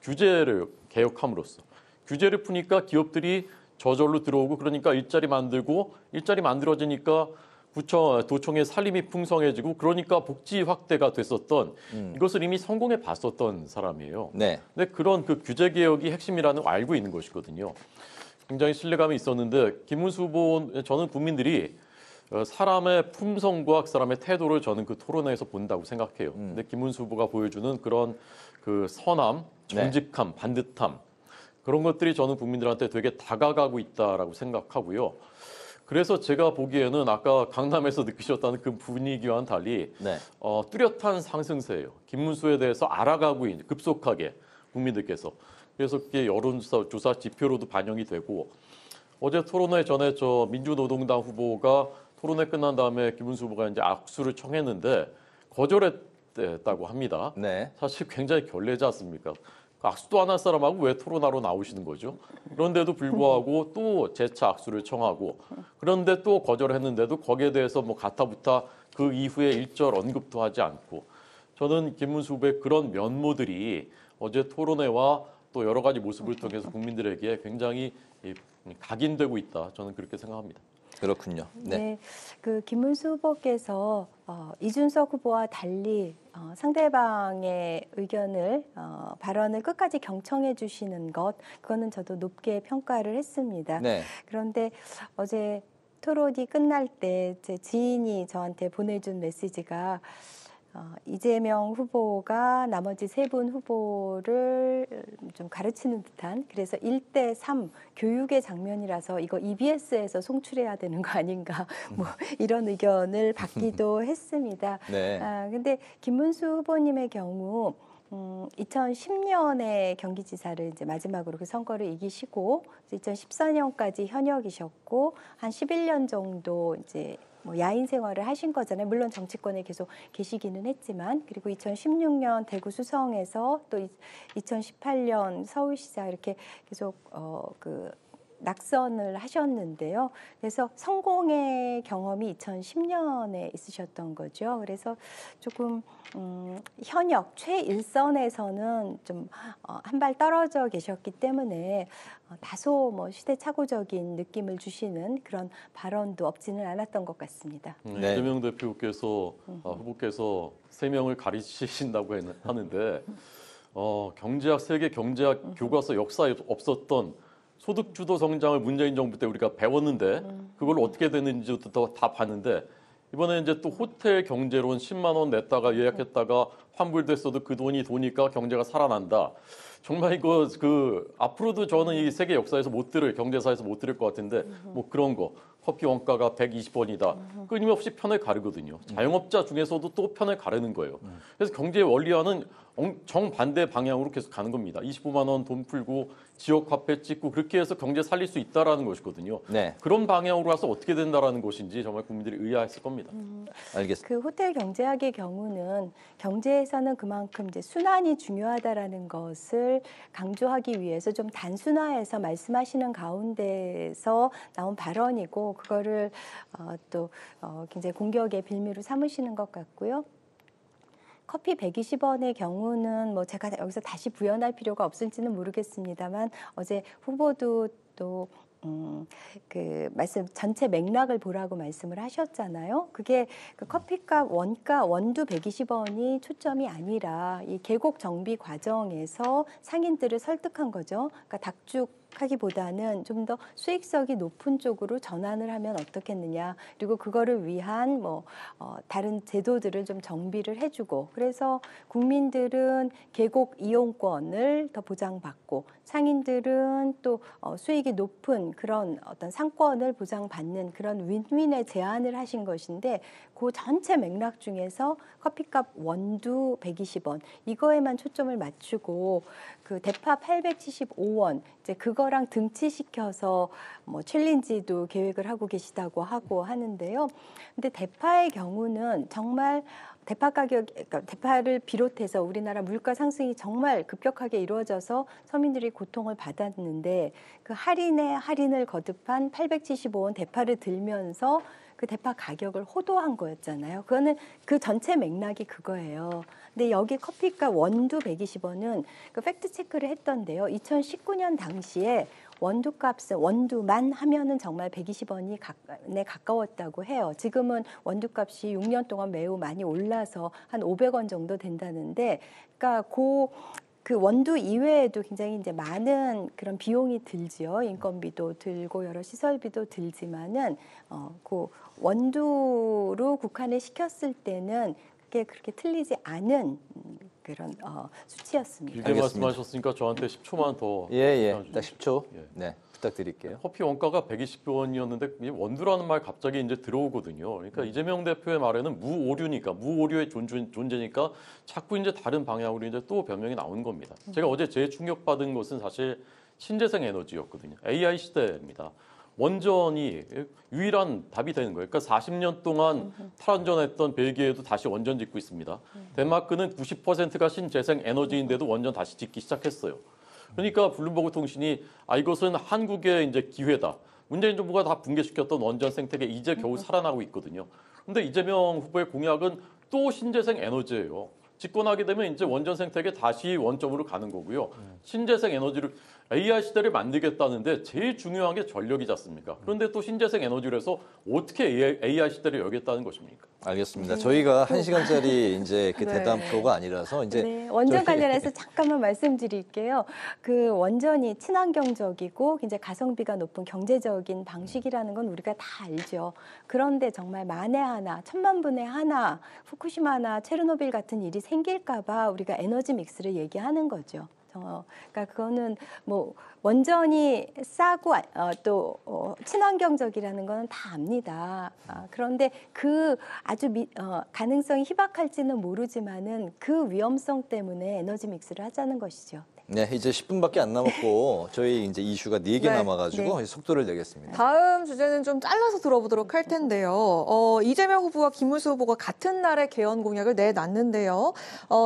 규제를 개혁함으로써 규제를 푸니까 기업들이 저절로 들어오고 그러니까 일자리 만들고 일자리 만들어지니까 도청의 살림이 풍성해지고 그러니까 복지 확대가 됐었던 이것을 이미 성공해 봤었던 사람이에요. 네. 근데 그런 그 규제 개혁이 핵심이라는 걸 알고 있는 것이거든요. 굉장히 신뢰감이 있었는데 김문수 후보 저는 국민들이 사람의 품성과 그 사람의 태도를 저는 그 토론회에서 본다고 생각해요. 근데 김문수 후보가 보여주는 그런 그 선함, 정직함, 반듯함 그런 것들이 저는 국민들한테 되게 다가가고 있다라고 생각하고요. 그래서 제가 보기에는 아까 강남에서 느끼셨다는 그 분위기와는 달리 뚜렷한 상승세예요. 김문수에 대해서 알아가고 있는 급속하게 국민들께서. 그래서 그게 여론조사 지표로도 반영이 되고 어제 토론회 전에 저 민주노동당 후보가 토론회 끝난 다음에 김문수 후보가 이제 악수를 청했는데 거절했다고 합니다. 사실 굉장히 결례지 않습니까? 악수도 안 할 사람하고 왜 토론하러 나오시는 거죠? 그런데도 불구하고 또 재차 악수를 청하고 그런데 또 거절했는데도 거기에 대해서 뭐 가타부타 그 이후에 일절 언급도 하지 않고 저는 김문수 후보의 그런 면모들이 어제 토론회와 또 여러 가지 모습을 통해서 국민들에게 굉장히 각인되고 있다. 저는 그렇게 생각합니다. 그렇군요. 네, 그 김문수 후보께서 이준석 후보와 달리 상대방의 의견을 발언을 끝까지 경청해 주시는 것 그거는 저도 높게 평가를 했습니다. 네. 그런데 어제 토론이 끝날 때 제 지인이 저한테 보내준 메시지가 이재명 후보가 나머지 세 분 후보를 좀 가르치는 듯한 그래서 1대3 교육의 장면이라서 이거 EBS에서 송출해야 되는 거 아닌가 뭐 이런 의견을 받기도 했습니다. 네. 근데 김문수 후보님의 경우 2010년에 경기지사를 이제 마지막으로 그 선거를 이기시고 2014년까지 현역이셨고 한 11년 정도 이제 뭐 야인 생활을 하신 거잖아요. 물론 정치권에 계속 계시기는 했지만 그리고 2016년 대구 수성에서 또 2018년 서울시장 이렇게 계속 그 낙선을 하셨는데요. 그래서 성공의 경험이 2010년에 있으셨던 거죠. 그래서 조금 현역 최일선에서는 좀 한 발 떨어져 계셨기 때문에 다소 뭐 시대착오적인 느낌을 주시는 그런 발언도 없지는 않았던 것 같습니다. 이재명 대표께서 후보께서 3명을 가르치신다고 하는데 경제학 세계 경제학 교과서 역사에 없었던 소득주도 성장을 문재인 정부 때 우리가 배웠는데 그걸 어떻게 됐는지도 다 봤는데 이번에 이제 또 호텔 경제론 10만 원 냈다가 예약했다가 환불됐어도 그 돈이 도니까 경제가 살아난다. 정말 이거 앞으로도 저는 이 세계 역사에서 못 들을 경제사에서 못 들을 것 같은데 뭐 그런 거 커피 원가가 120원이다. 끊임없이 편을 가르거든요. 자영업자 중에서도 또 편을 가르는 거예요. 그래서 경제 원리와는 정반대 방향으로 계속 가는 겁니다. 25만 원 돈 풀고 지역 화폐 찍고 그렇게 해서 경제 살릴 수 있다라는 것이거든요. 네. 그런 방향으로 가서 어떻게 된다라는 것인지 정말 국민들이 의아했을 겁니다. 알겠습니다. 그 호텔 경제학의 경우는 경제에서는 그만큼 이제 순환이 중요하다라는 것을 강조하기 위해서 좀 단순화해서 말씀하시는 가운데서 나온 발언이고 그거를 또 굉장히 공격의 빌미로 삼으시는 것 같고요. 커피 120원의 경우는 뭐 제가 여기서 다시 부연할 필요가 없을지는 모르겠습니다만 어제 후보도 또 그 말씀 전체 맥락을 보라고 말씀을 하셨잖아요. 그게 그 커피값 원가 원두 120원이 초점이 아니라 이 계곡 정비 과정에서 상인들을 설득한 거죠. 그러니까 닭죽하기보다는 좀 더 수익성이 높은 쪽으로 전환을 하면 어떻겠느냐. 그리고 그거를 위한 다른 제도들을 좀 정비를 해주고 그래서 국민들은 계곡 이용권을 더 보장받고 상인들은 또 수익이 높은 그런 어떤 상권을 보장받는 그런 윈윈의 제안을 하신 것인데 그 전체 맥락 중에서 커피값 원두 120원 이거에만 초점을 맞추고 그 대파 875원 이제 그거랑 등치시켜서 뭐 챌린지도 계획을 하고 계시다고 하는데요. 근데 대파의 경우는 정말 대파 가격, 그러니까 대파를 비롯해서 우리나라 물가 상승이 정말 급격하게 이루어져서 서민들이 고통을 받았는데 그 할인을 거듭한 875원 대파를 들면서 그 대파 가격을 호도한 거였잖아요. 그거는 그 전체 맥락이 그거예요. 근데 여기 커피값 원두 120원은 그 팩트 체크를 했던데요. 2019년 당시에 원두값은 원두만 하면은 정말 120원이 가까웠다고 해요. 지금은 원두값이 6년 동안 매우 많이 올라서 한 500원 정도 된다는데, 그러니까 그 원두 이외에도 굉장히 이제 많은 그런 비용이 들지요. 인건비도 들고 여러 시설비도 들지만은 그 원두로 국한을 시켰을 때는 그게 그렇게 틀리지 않은 그런 수치였습니다. 길게 말씀하셨으니까 저한테 10초만 더. 딱 10초. 네, 부탁드릴게요. 커피 원가가 120원이었는데 원두라는 말 갑자기 이제 들어오거든요. 그러니까 이재명 대표의 말에는 무오류의 존재니까 자꾸 이제 다른 방향으로 이제 또 변명이 나온 겁니다. 제가 어제 제일 충격받은 것은 사실 신재생 에너지였거든요. AI 시대입니다. 원전이 유일한 답이 되는 거예요. 그러니까 40년 동안 탈원전했던 벨기에도 다시 원전 짓고 있습니다. 덴마크는 90%가 신재생 에너지인데도 원전 다시 짓기 시작했어요. 그러니까 블룸버그 통신이 이것은 한국의 이제 기회다. 문재인 정부가 다 붕괴시켰던 원전 생태계 이제 겨우 살아나고 있거든요. 그런데 이재명 후보의 공약은 또 신재생 에너지예요. 집권하게 되면 이제 원전 생태계 다시 원점으로 가는 거고요. 신재생 AI 시대를 만들겠다는데 제일 중요한 게 전력이지 않습니까? 그런데 또 신재생 에너지를 해서 어떻게 AI 시대를 열겠다는 것입니까? 알겠습니다. 저희가 1시간짜리 이제 그 대담 프로가 아니라서 이제 네, 원전 관련해서 잠깐만 말씀드릴게요. 그 원전이 친환경적이고 굉장히 가성비가 높은 경제적인 방식이라는 건 우리가 다 알죠. 그런데 정말 만에 하나, 천만 분의 하나, 후쿠시마나 체르노빌 같은 일이 생길까 봐 우리가 에너지 믹스를 얘기하는 거죠. 그러니까 그거는 뭐 원전이 싸고 또 친환경적이라는 거는 다 압니다. 그런데 그 아주 가능성이 희박할지는 모르지만은 그 위험성 때문에 에너지 믹스를 하자는 것이죠. 네, 이제 10분밖에 안 남았고 저희 이제 이슈가 4개 남아가지고 속도를 내겠습니다. 다음 주제는 좀 잘라서 들어보도록 할 텐데요. 이재명 후보와 김문수 후보가 같은 날에 개헌 공약을 내놨는데요.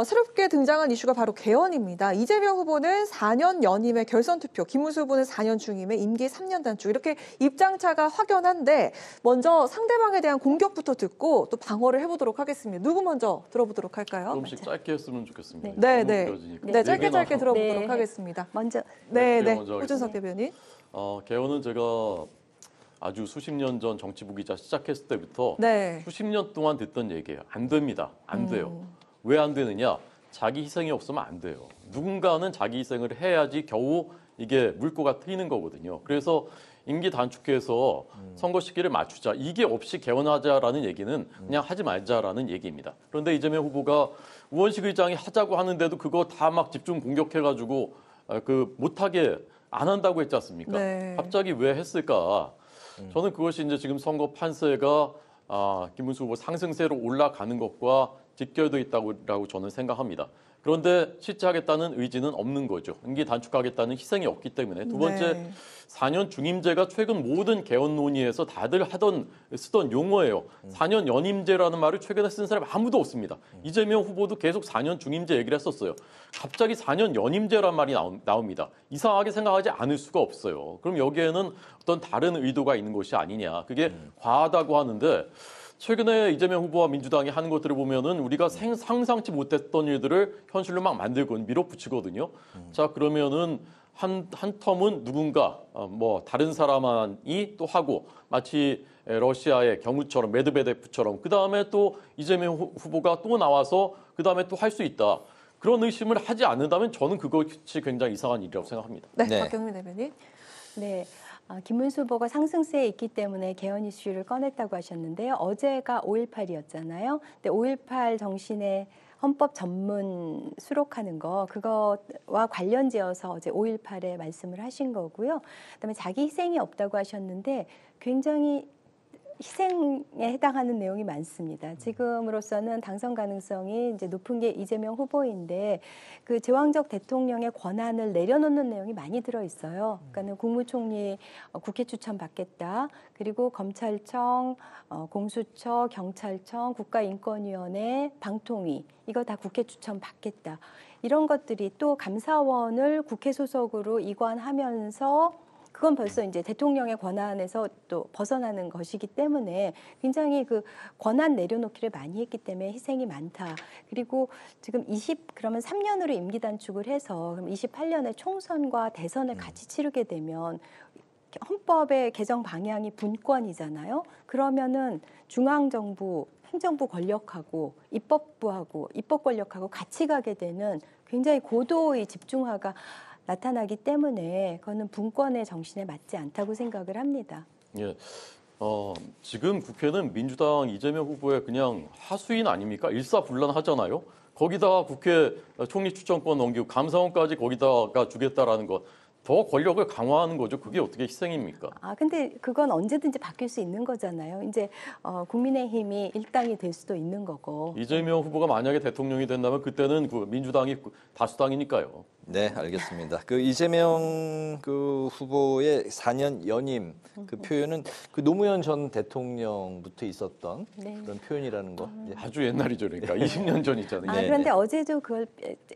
새롭게 등장한 이슈가 바로 개헌입니다. 이재명 후보는 4년 연임의 결선 투표, 김문수 후보는 4년 중임의 임기 3년 단축. 이렇게 입장차가 확연한데 먼저 상대방에 대한 공격부터 듣고 또 방어를 해보도록 하겠습니다. 누구 먼저 들어보도록 할까요? 조금씩 짧게 했으면 좋겠습니다. 네, 짧게 들어보도록 하겠습니다. 먼저 호준석 대변인. 개헌은 제가 아주 수십 년 전 정치부 기자 시작했을 때부터 수십 년 동안 듣던 얘기예요. 안 됩니다. 안 돼요. 왜 안 되느냐? 자기 희생이 없으면 안 돼요. 누군가는 자기 희생을 해야지 겨우 이게 물꼬가 트이는 거거든요. 그래서 임기 단축해서 선거 시기를 맞추자. 이게 없이 개헌하자라는 얘기는 그냥 하지 말자라는 얘기입니다. 그런데 이재명 후보가 우원식 의장이 하자고 하는데도 그거 다 막 집중 공격해가지고 그 못하게 안 한다고 했지 않습니까? 갑자기 왜 했을까? 저는 그것이 이제 지금 선거 판세가 김문수 후보 상승세로 올라가는 것과 직결되어 있다고 저는 생각합니다. 그런데 실제하겠다는 의지는 없는 거죠. 임기 단축하겠다는 희생이 없기 때문에. 두 번째, 4년 중임제가 최근 모든 개헌 논의에서 다들 쓰던 용어예요. 4년 연임제라는 말을 최근에 쓴 사람이 아무도 없습니다. 이재명 후보도 계속 4년 중임제 얘기를 했었어요. 갑자기 4년 연임제란 말이 나옵니다. 이상하게 생각하지 않을 수가 없어요. 그럼 여기에는 어떤 다른 의도가 있는 것이 아니냐. 그게 과하다고 하는데 최근에 이재명 후보와 민주당이 하는 것들을 보면은 우리가 상상치 못했던 일들을 현실로 막 만들고 밀어붙이거든요. 자, 그러면은 한 텀은 누군가 뭐 다른 사람이 또 하고 마치 러시아의 경우처럼 메드베데프처럼 그 다음에 또 이재명 후보가 또 나와서 그 다음에 또 할 수 있다. 그런 의심을 하지 않는다면 저는 그것이 굉장히 이상한 일이라고 생각합니다. 네, 박경민 대변인. 네. 김문수 후보가 상승세에 있기 때문에 개헌 이슈를 꺼냈다고 하셨는데요. 어제가 5.18이었잖아요. 근데 5.18 정신의 헌법 전문 수록하는 그거와 관련지어서 어제 5.18에 말씀을 하신 거고요. 그다음에 자기 희생이 없다고 하셨는데 굉장히 희생에 해당하는 내용이 많습니다. 지금으로서는 당선 가능성이 이제 높은 게 이재명 후보인데 그 제왕적 대통령의 권한을 내려놓는 내용이 많이 들어 있어요. 그러니까는 국무총리 국회 추천 받겠다. 그리고 검찰청, 공수처, 경찰청, 국가인권위원회, 방통위 이거 다 국회 추천 받겠다. 이런 것들이 또 감사원을 국회 소속으로 이관하면서 그건 벌써 이제 대통령의 권한에서 또 벗어나는 것이기 때문에 굉장히 그 권한 내려놓기를 많이 했기 때문에 희생이 많다. 그리고 지금 그러면 3년으로 임기 단축을 해서 그럼 28년에 총선과 대선을 같이 치르게 되면 헌법의 개정 방향이 분권이잖아요. 그러면은 중앙정부, 행정부 권력하고 입법부하고 입법 권력하고 같이 가게 되는 굉장히 고도의 집중화가 나타나기 때문에 그거는 분권의 정신에 맞지 않다고 생각을 합니다. 예, 지금 국회는 민주당 이재명 후보의 그냥 하수인 아닙니까? 일사불란하잖아요. 거기다가 국회 총리 추천권 넘기고 감사원까지 거기다가 주겠다라는 것. 더 권력을 강화하는 거죠. 그게 어떻게 희생입니까? 근데 그건 언제든지 바뀔 수 있는 거잖아요. 이제 국민의힘이 일당이 될 수도 있는 거고. 이재명 후보가 만약에 대통령이 된다면 그때는 그 민주당이 다수당이니까요. 네, 알겠습니다. 그 이재명 그 후보의 4년 연임 그 표현은 그 노무현 전 대통령부터 있었던 그런 표현이라는 거. 아주 옛날이죠, 그러니까 20년 전이잖아요. 그런데 어제도 그걸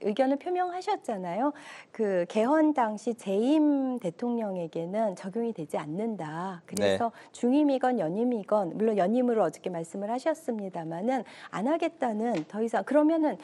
의견을 표명하셨잖아요. 그 개헌 당시 재임 대통령에게는 적용이 되지 않는다. 그래서 중임이건 연임이건 물론 연임으로 어저께 말씀을 하셨습니다만은 안 하겠다는 더 이상 그러면은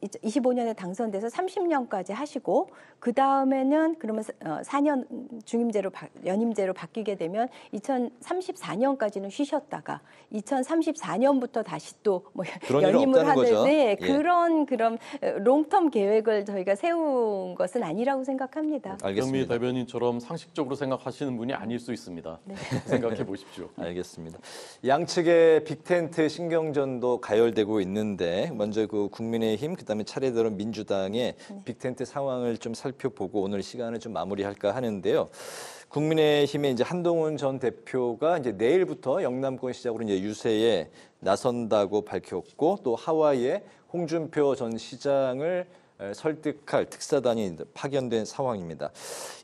25년에 당선돼서 30년까지 하시고 그 다음에는 그러면 4년 중임제로 연임제로 바뀌게 되면 2034년까지는 쉬셨다가 2034년부터 다시 또 뭐 연임을 하는데 그런 롱텀 계획을 저희가 세운 것은 아니라고 생각합니다. 정미 대변인처럼 상식적으로 생각하시는 분이 아닐 수 있습니다. 네. 생각해 보십시오. 알겠습니다. 양측의 빅텐트 신경전도 가열되고 있는데 먼저 그 국민의힘 그다음에 차례대로 민주당의 빅텐트 상황을 좀 살펴보고 오늘 시간을 좀 마무리할까 하는데요. 국민의힘의 이제 한동훈 전 대표가 이제 내일부터 영남권 시작으로 이제 유세에 나선다고 밝혔고 또 하와이에 홍준표 전 시장을 설득할 특사단이 파견된 상황입니다.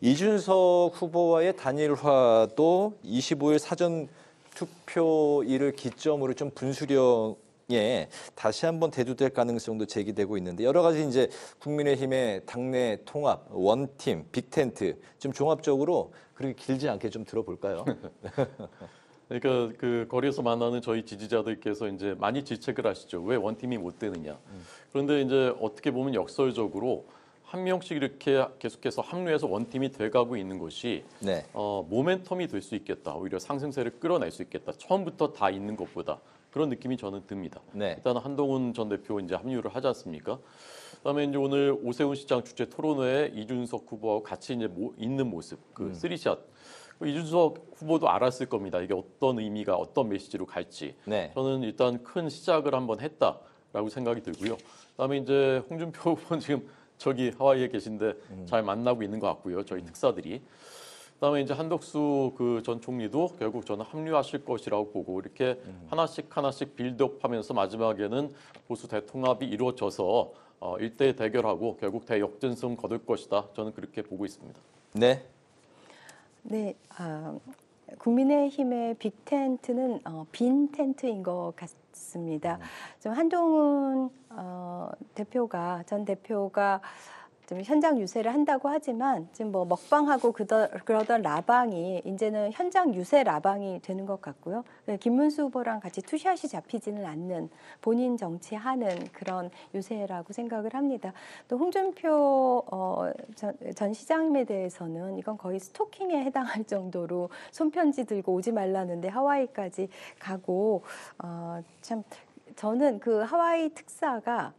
이준석 후보와의 단일화도 25일 사전 투표일을 기점으로 좀 분수령에 다시 한번 대두될 가능성도 제기되고 있는데 여러 가지 이제 국민의힘의 당내 통합, 원팀, 빅텐트 좀 종합적으로 그렇게 길지 않게 좀 들어볼까요? 그러니까 그 거리에서 만나는 저희 지지자들께서 이제 많이 질책을 하시죠. 왜 원팀이 못 되느냐. 그런데 이제 어떻게 보면 역설적으로 한 명씩 이렇게 계속해서 합류해서 원팀이 돼가고 있는 것이 모멘텀이 될 수 있겠다. 오히려 상승세를 끌어낼 수 있겠다. 처음부터 다 있는 것보다 그런 느낌이 저는 듭니다. 일단 한동훈 전 대표 이제 합류를 하지 않습니까? 그다음에 이제 오늘 오세훈 시장 주최 토론회에 이준석 후보하고 같이 이제 있는 모습, 그 쓰리샷. 이준석 후보도 알았을 겁니다. 이게 어떤 의미가 어떤 메시지로 갈지. 저는 일단 큰 시작을 한번 했다라고 생각이 들고요. 그다음에 이제 홍준표 후보는 지금 저기 하와이에 계신데 잘 만나고 있는 것 같고요. 저희 특사들이. 그다음에 이제 한덕수 그 전 총리도 결국 저는 합류하실 것이라고 보고 이렇게 하나씩 빌드업하면서 마지막에는 보수 대통합이 이루어져서 1대 대결하고 결국 대역전승 거둘 것이다. 저는 그렇게 보고 있습니다. 네. 네, 국민의힘의 빅텐트는 빈 텐트인 것 같습니다. 좀 한동훈 전 대표가 좀 현장 유세를 한다고 하지만 지금 뭐 먹방하고 그러던 라방이 이제는 현장 유세 라방이 되는 것 같고요. 김문수 후보랑 같이 투샷이 잡히지는 않는 본인 정치하는 그런 유세라고 생각을 합니다. 또 홍준표 전 시장님에 대해서는 이건 거의 스토킹에 해당할 정도로 손편지 들고 오지 말라는데 하와이까지 가고 참 저는 그 하와이 특사가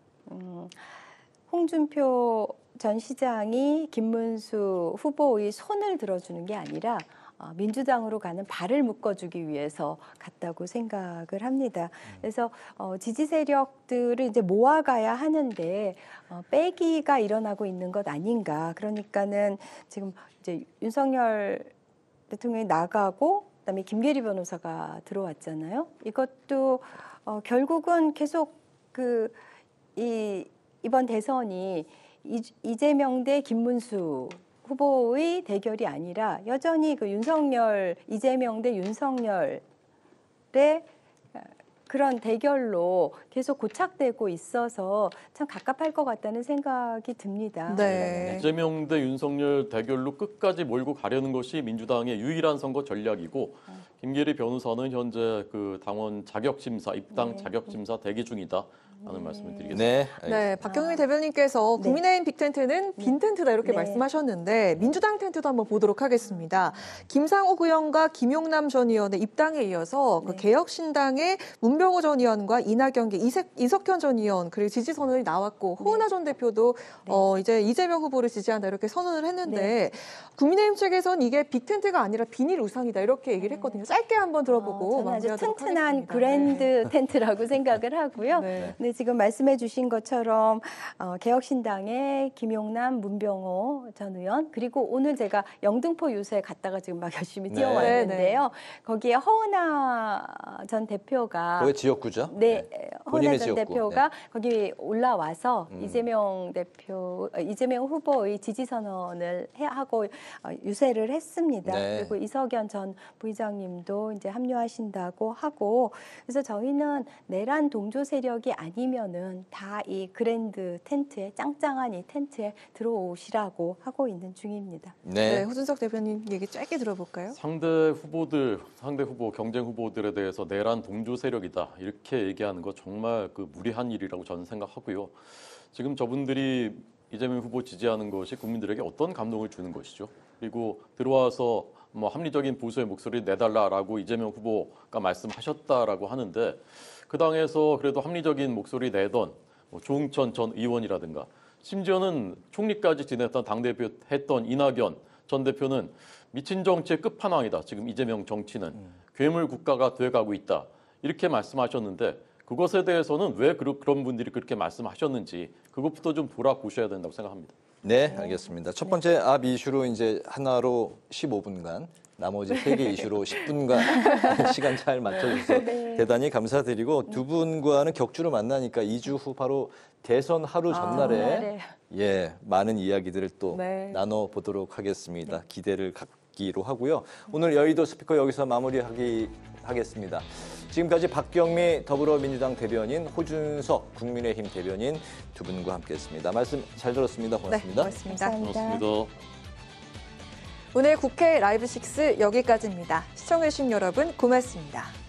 홍준표 전 시장이 김문수 후보의 손을 들어주는 게 아니라 민주당으로 가는 발을 묶어주기 위해서 갔다고 생각을 합니다. 그래서 지지 세력들을 이제 모아가야 하는데 빼기가 일어나고 있는 것 아닌가. 그러니까는 지금 이제 윤석열 대통령이 나가고 그다음에 김계리 변호사가 들어왔잖아요. 이것도 결국은 계속 이번 대선이 이재명 대 김문수 후보의 대결이 아니라 여전히 그 이재명 대 윤석열의 그런 대결로 계속 고착되고 있어서 참 갑갑할 것 같다는 생각이 듭니다. 이재명 대 윤석열 대결로 끝까지 몰고 가려는 것이 민주당의 유일한 선거 전략이고 김계리 변호사는 현재 그 당원 자격심사, 입당 자격심사 대기 중이다. 하는 말씀을 드리겠습니다. 네, 박경미 대변인께서 국민의힘 빅텐트는 빈 텐트다 이렇게 말씀하셨는데 민주당 텐트도 한번 보도록 하겠습니다. 김상욱 의원과 김용남 전 의원의 입당에 이어서 그 개혁신당의 문병호 전 의원과 이낙연계 이석현 전 의원 그리고 지지 선언이 나왔고 허은하 전 대표도 이제 이재명 후보를 지지한다 이렇게 선언을 했는데 국민의힘 측에서는 이게 빅텐트가 아니라 비닐 우상이다 이렇게 얘기를 했거든요. 짧게 한번 들어보고 저는 아주 튼튼한 그랜드 텐트라고 생각을 하고요. 네, 지금 말씀해 주신 것처럼 개혁신당의 김용남, 문병호 전 의원 그리고 오늘 제가 영등포 유세 갔다가 지금 막 열심히 뛰어왔는데요. 거기에 허은하 전 대표가 거기 지역구죠? 네, 허은하 전 대표가 거기 올라와서 이재명 후보의 지지 선언을 하고 유세를 했습니다. 그리고 이석연 전 부의장님도 이제 합류하신다고 하고 그래서 저희는 내란 동조 세력이 아니면은 다 이 그랜드 텐트에 짱짱한 이 텐트에 들어오시라고 하고 있는 중입니다. 네, 허준석 대표님 얘기 짧게 들어볼까요? 상대 후보 경쟁 후보들에 대해서 내란 동조 세력이다. 있다 이렇게 얘기하는 거 정말 그 무리한 일이라고 저는 생각하고요. 지금 저분들이 이재명 후보 지지하는 것이 국민들에게 어떤 감동을 주는 것이죠. 그리고 들어와서 뭐 합리적인 보수의 목소리를 내달라라고 이재명 후보가 말씀하셨다라고 하는데 그 당에서 그래도 합리적인 목소리 내던 뭐 조응천 전 의원이라든가 심지어는 총리까지 지냈던 당대표 했던 이낙연 전 대표는 미친 정치의 끝판왕이다. 지금 이재명 정치는 괴물 국가가 돼가고 있다. 이렇게 말씀하셨는데 그것에 대해서는 왜 그런 분들이 그렇게 말씀하셨는지 그것부터 좀 돌아보셔야 된다고 생각합니다. 네, 알겠습니다. 첫 번째 앞 이슈로 이제 하나로 15분간, 나머지 3개 이슈로 10분간 시간 잘 맞춰주셔서 대단히 감사드리고 두 분과는 격주로 만나니까 2주 후 바로 대선 하루 전날에 예, 많은 이야기들을 또 나눠보도록 하겠습니다. 기대를 갖기로 하고요. 오늘 여의도 스피커 여기서 마무리하겠습니다. 지금까지 박경미 더불어민주당 대변인, 호준석 국민의힘 대변인 두 분과 함께했습니다. 말씀 잘 들었습니다. 고맙습니다. 네, 고맙습니다. 고맙습니다. 오늘 국회 라이브 6 여기까지입니다. 시청해주신 여러분 고맙습니다.